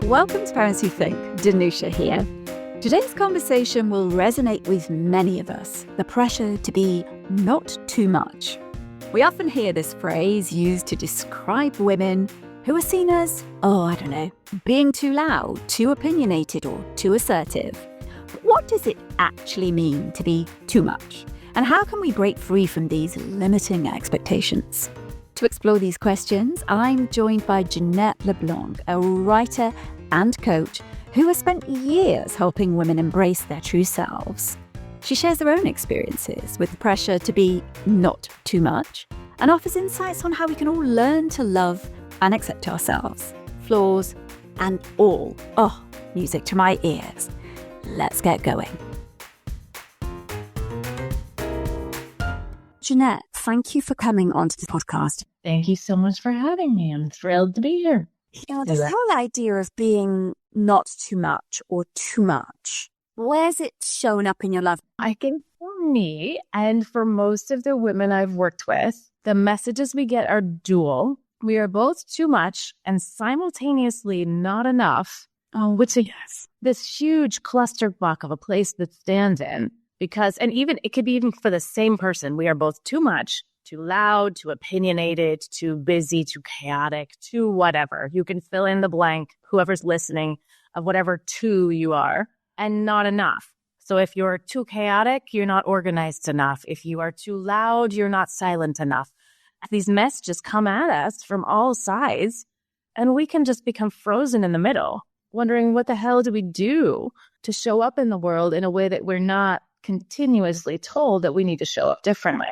Welcome to Parents Who Think. Danusia here. Today's conversation will resonate with many of us. The pressure to be not too much. We often hear this phrase used to describe women who are seen as, being too loud, too opinionated, or too assertive. But what does it actually mean to be too much? And how can we break free from these limiting expectations? To explore these questions, I'm joined by Jeanette Leblanc, a writer and coach who has spent years helping women embrace their true selves. She shares her own experiences with the pressure to be not too much and offers insights on how we can all learn to love and accept ourselves, flaws and all. Oh, music to my ears. Let's get going. Jeanette, thank you for coming onto the podcast. Thank you so much for having me. I'm thrilled to be here. This whole idea of being not too much or too much, where's it shown up in your life? I think for me and for most of the women I've worked with, the messages we get are dual. We are both too much and simultaneously not enough, which is this huge clusterfuck of a place that stands in. And even it could be even for the same person. We are both too much, too loud, too opinionated, too busy, too chaotic, too whatever. You can fill in the blank, whoever's listening, of whatever two you are, and not enough. So if you're too chaotic, you're not organized enough. If you are too loud, you're not silent enough. These messages come at us from all sides, and we can just become frozen in the middle, wondering what the hell do we do to show up in the world in a way that we're not continuously told that we need to show up differently.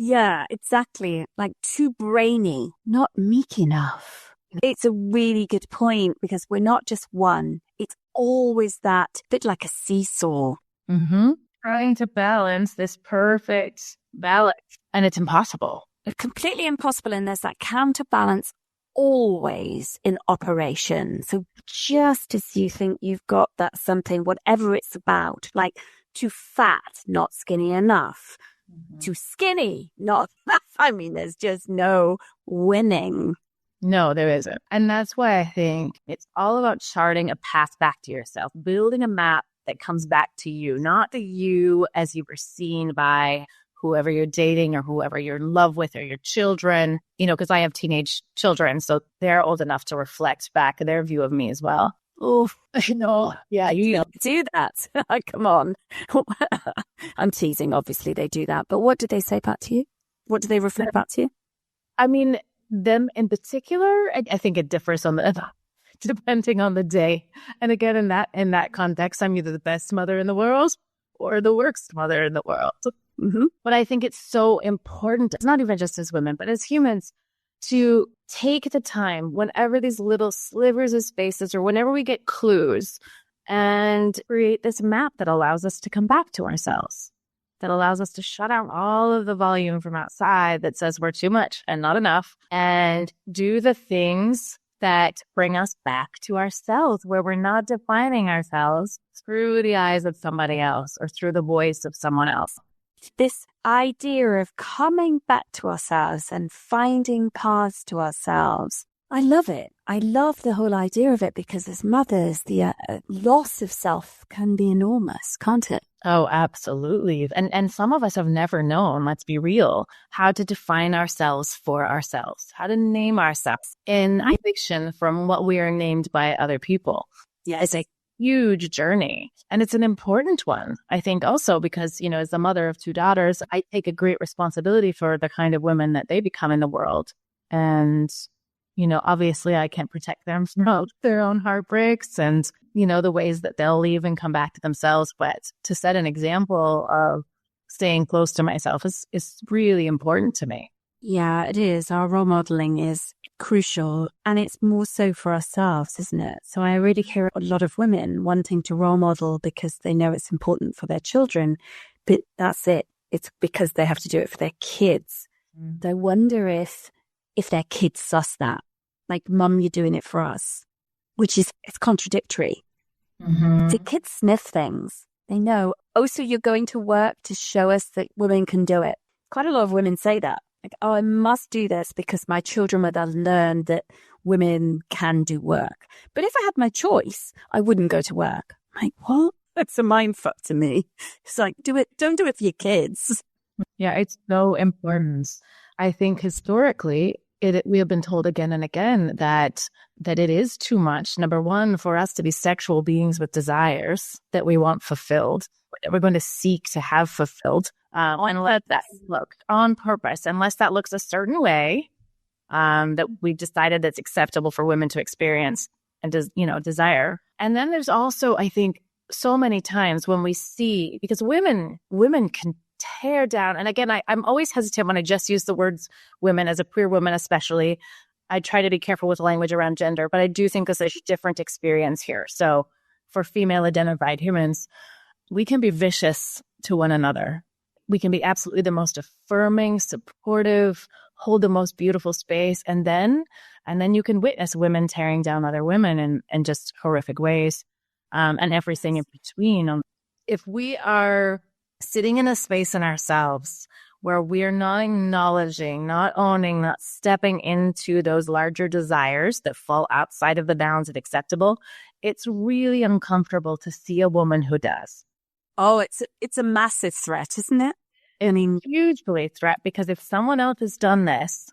Yeah, exactly. Like too brainy, not meek enough. It's a really good point because we're not just one. It's always that bit like a seesaw. Mm-hmm. Trying to balance this perfect balance. And it's impossible. It's completely impossible. And there's that counterbalance always in operation. So just as you think you've got that something, whatever it's about, like too fat, not skinny enough. Mm-hmm. Too skinny, not enough. I mean, there's just no winning. No, there isn't. And that's why I think it's all about charting a path back to yourself, building a map that comes back to you, not the you as you were seen by whoever you're dating or whoever you're in love with or your children, because I have teenage children, so they're old enough to reflect back their view of me as well. Oh, I know. Yeah, you don't do that. Come on. I'm teasing. Obviously, they do that. But what do they say back to you? What do they reflect back to you? I mean, them in particular, I think it differs depending on the day. And again, in that context, I'm either the best mother in the world or the worst mother in the world. Mm-hmm. But I think it's so important. It's not even just as women, but as humans, to take the time whenever these little slivers of spaces or whenever we get clues and create this map that allows us to come back to ourselves, that allows us to shut out all of the volume from outside that says we're too much and not enough, and do the things that bring us back to ourselves, where we're not defining ourselves through the eyes of somebody else or through the voice of someone else. This idea of coming back to ourselves and finding paths to ourselves. I love it. I love the whole idea of it because as mothers, the loss of self can be enormous, can't it? Oh, absolutely. And some of us have never known, let's be real, how to define ourselves for ourselves, how to name ourselves in isolation from what we are named by other people. Yeah, it's a huge journey. And it's an important one, I think, also because, as the mother of two daughters, I take a great responsibility for the kind of women that they become in the world. And, obviously I can't protect them from their own heartbreaks and, the ways that they'll leave and come back to themselves. But to set an example of staying close to myself is really important to me. Yeah, it is. Our role modeling is crucial, and it's more so for ourselves, isn't it? So I really hear a lot of women wanting to role model because they know it's important for their children, but that's it. It's because they have to do it for their kids. Mm. I wonder if their kids suss that, like, Mum, you're doing it for us, which is, it's contradictory. Mm-hmm. The kids sniff things. They know, so you're going to work to show us that women can do it. Quite a lot of women say that. Like, I must do this because my children will then learn that women can do work. But if I had my choice, I wouldn't go to work. Like, what? That's a mindfuck to me. It's like, don't do it for your kids. Yeah, it's so important. I think historically, we have been told again and again that it is too much. Number one, for us to be sexual beings with desires that we want fulfilled, that we're going to seek to have fulfilled, unless that look on purpose, unless that looks a certain way that we decided that's acceptable for women to experience and desire. And then there's also, I think, so many times when we see, because women can tear down. And again, I'm always hesitant when I just use the words women, as a queer woman especially. I try to be careful with language around gender, but I do think there's a different experience here. So for female identified humans, we can be vicious to one another. We can be absolutely the most affirming, supportive, hold the most beautiful space. And then you can witness women tearing down other women in just horrific ways, and everything in between. If we are sitting in a space in ourselves where we're not acknowledging, not owning, not stepping into those larger desires that fall outside of the bounds of acceptable, it's really uncomfortable to see a woman who does. Oh, it's a massive threat, isn't it? I mean, hugely threat, because if someone else has done this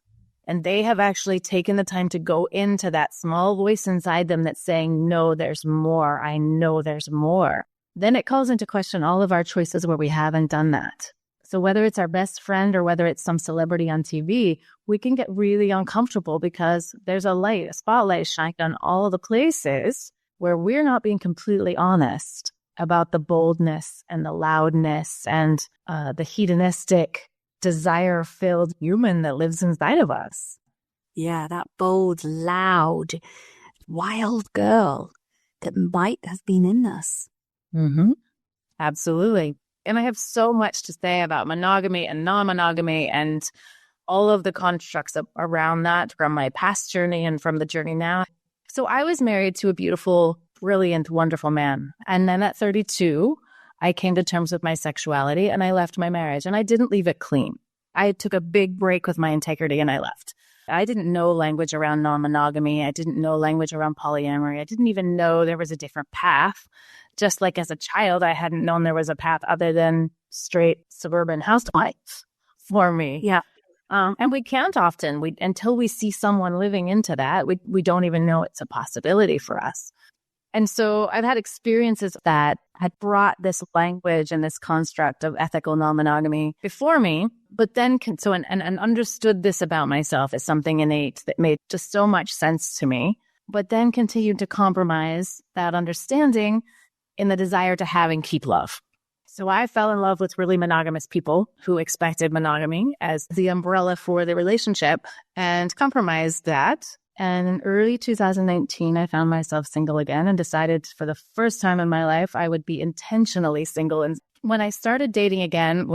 and they have actually taken the time to go into that small voice inside them that's saying, no, there's more. I know there's more. Then it calls into question all of our choices where we haven't done that. So whether it's our best friend or whether it's some celebrity on TV, we can get really uncomfortable because there's a spotlight shined on all the places where we're not being completely honest about the boldness and the loudness and the hedonistic, desire-filled human that lives inside of us. Yeah, that bold, loud, wild girl that might have been in us. Mm-hmm. Absolutely. And I have so much to say about monogamy and non-monogamy and all of the constructs around that from my past journey and from the journey now. So I was married to a beautiful, brilliant, wonderful man. And then at 32, I came to terms with my sexuality and I left my marriage. And I didn't leave it clean. I took a big break with my integrity and I left. I didn't know language around non-monogamy. I didn't know language around polyamory. I didn't even know there was a different path. Just like as a child, I hadn't known there was a path other than straight suburban housewife for me. Yeah. And we can't often, until we see someone living into that, we don't even know it's a possibility for us. And so I've had experiences that had brought this language and this construct of ethical non-monogamy before me, but then and understood this about myself as something innate that made just so much sense to me, but then continued to compromise that understanding in the desire to have and keep love. So I fell in love with really monogamous people who expected monogamy as the umbrella for the relationship and compromised that. And in early 2019, I found myself single again and decided for the first time in my life, I would be intentionally single. And when I started dating again,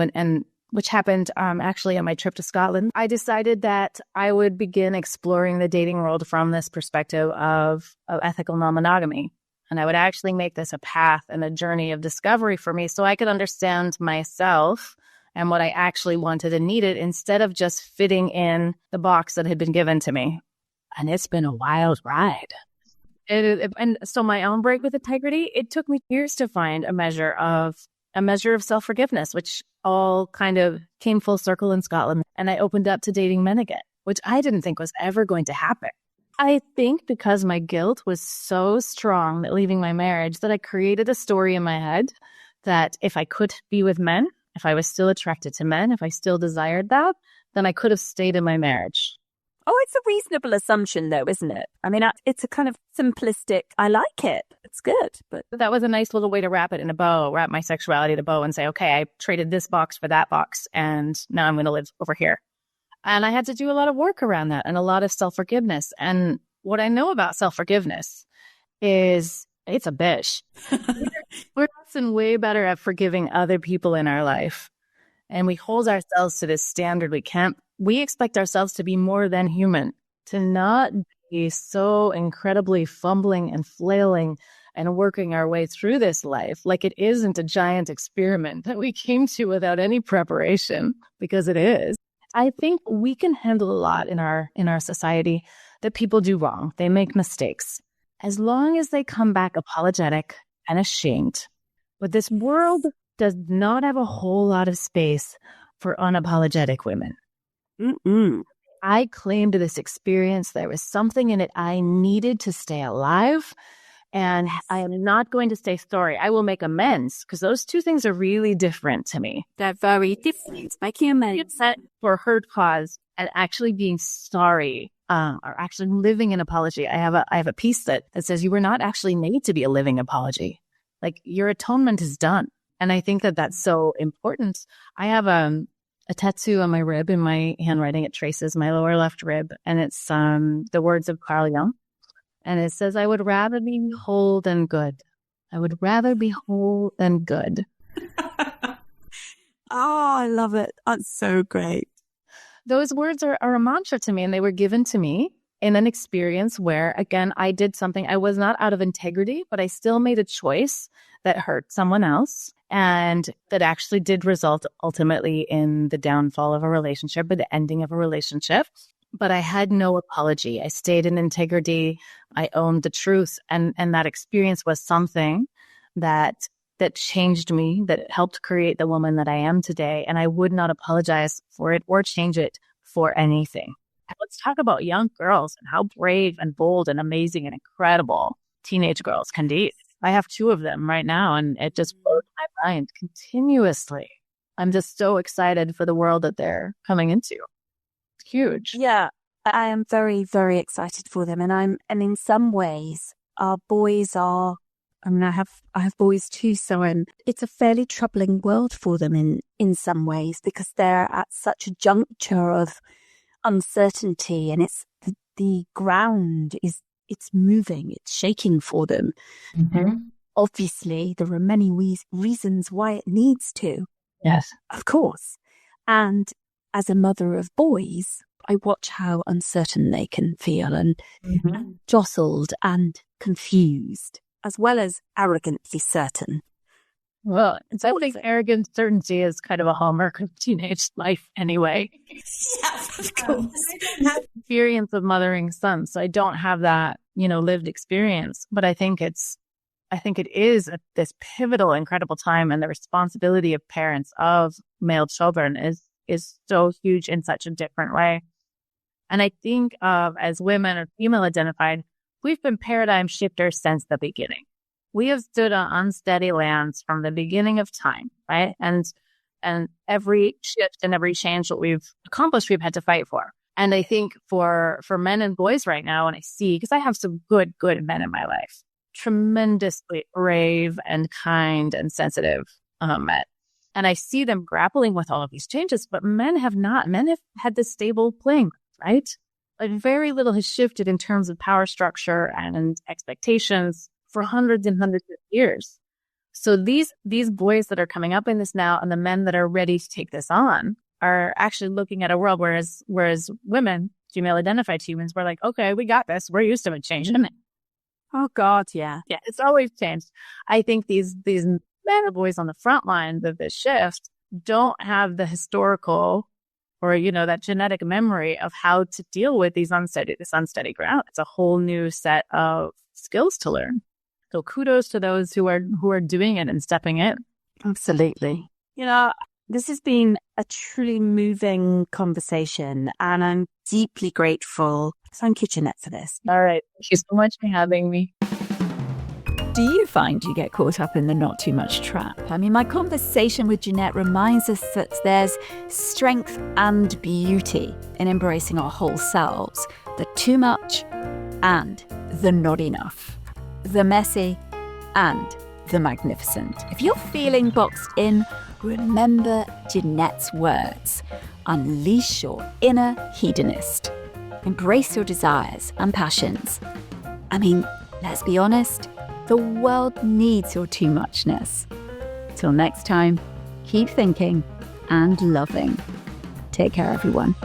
which happened actually on my trip to Scotland, I decided that I would begin exploring the dating world from this perspective of ethical non-monogamy. And I would actually make this a path and a journey of discovery for me so I could understand myself and what I actually wanted and needed instead of just fitting in the box that had been given to me. And it's been a wild ride. And so my own break with integrity, it took me years to find a measure of self-forgiveness, which all kind of came full circle in Scotland. And I opened up to dating men again, which I didn't think was ever going to happen. I think because my guilt was so strong that leaving my marriage, that I created a story in my head that if I could be with men, if I was still attracted to men, if I still desired that, then I could have stayed in my marriage. Oh, it's a reasonable assumption though, isn't it? I mean, it's a kind of simplistic, I like it. It's good. But that was a nice little way to wrap it in a bow, wrap my sexuality in a bow and say, okay, I traded this box for that box and now I'm going to live over here. And I had to do a lot of work around that and a lot of self-forgiveness. And what I know about self-forgiveness is it's a bitch. We're often way better at forgiving other people in our life. And we hold ourselves to this standard. We expect ourselves to be more than human, to not be so incredibly fumbling and flailing and working our way through this life like it isn't a giant experiment that we came to without any preparation, because it is. I think we can handle a lot in our society that people do wrong. They make mistakes. As long as they come back apologetic and ashamed. But this world does not have a whole lot of space for unapologetic women. Mm-mm. I claimed this experience. There was something in it I needed to stay alive. And I am not going to say sorry. I will make amends, because those two things are really different to me. They're very different. Making amends for hurt cause and actually being sorry, or actually living an apology. I have a piece that says you were not actually made to be a living apology. Like, your atonement is done. And I think that that's so important. I have a tattoo on my rib in my handwriting. It traces my lower left rib, and it's the words of Carl Jung. And it says, I would rather be whole than good. I would rather be whole than good. Oh, I love it. That's so great. Those words are a mantra to me, and they were given to me in an experience where, again, I did something. I was not out of integrity, but I still made a choice that hurt someone else, and that actually did result ultimately in the downfall of a relationship or the ending of a relationship. But I had no apology. I stayed in integrity. I owned the truth. And that experience was something that changed me, that helped create the woman that I am today. And I would not apologize for it or change it for anything. Let's talk about young girls and how brave and bold and amazing and incredible teenage girls can be. I have 2 of them right now, and it just blows my mind continuously. I'm just so excited for the world that they're coming into. Huge. Yeah, I am very, very excited for them. And in some ways, our boys are, I have boys too, so it's a fairly troubling world for them in some ways, because they're at such a juncture of uncertainty, and the ground it's moving, it's shaking for them. Mm-hmm. Obviously, there are many reasons why it needs to. Yes. Of course. And as a mother of boys, I watch how uncertain they can feel and jostled and confused, as well as arrogantly certain. Well, I think arrogant certainty is kind of a hallmark of teenage life anyway. Yes, of course. I have experience of mothering sons, so I don't have that, lived experience. But I think it is this pivotal, incredible time, and the responsibility of parents of male children is so huge in such a different way. And I think as women or female identified, we've been paradigm shifters since the beginning. We have stood on unsteady lands from the beginning of time, right? And every shift and every change that we've accomplished, we've had to fight for. And I think for men and boys right now, and I see, because I have some good men in my life, tremendously brave and kind and sensitive men. And I see them grappling with all of these changes, but men have not. Men have had this stable playing, right? Like, very little has shifted in terms of power structure and expectations for hundreds and hundreds of years. So these boys that are coming up in this now, and the men that are ready to take this on, are actually looking at a world whereas women, female identified humans, we're like, okay, we got this. We're used to it changing. Oh God, yeah. Yeah, it's always changed. I think these men and boys on the front lines of this shift don't have the historical or, that genetic memory of how to deal with this unsteady ground. It's a whole new set of skills to learn. So kudos to those who are doing it and stepping in. Absolutely. This has been a truly moving conversation, and I'm deeply grateful. Thank you, Jeanette, for this. All right. Thank you so much for having me. Do you find you get caught up in the not too much trap? I mean, my conversation with Jeanette reminds us that there's strength and beauty in embracing our whole selves, the too much and the not enough, the messy and the magnificent. If you're feeling boxed in, remember Jeanette's words. Unleash your inner hedonist. Embrace your desires and passions. I mean, let's be honest, the world needs your too muchness. Till next time, keep thinking and loving. Take care, everyone.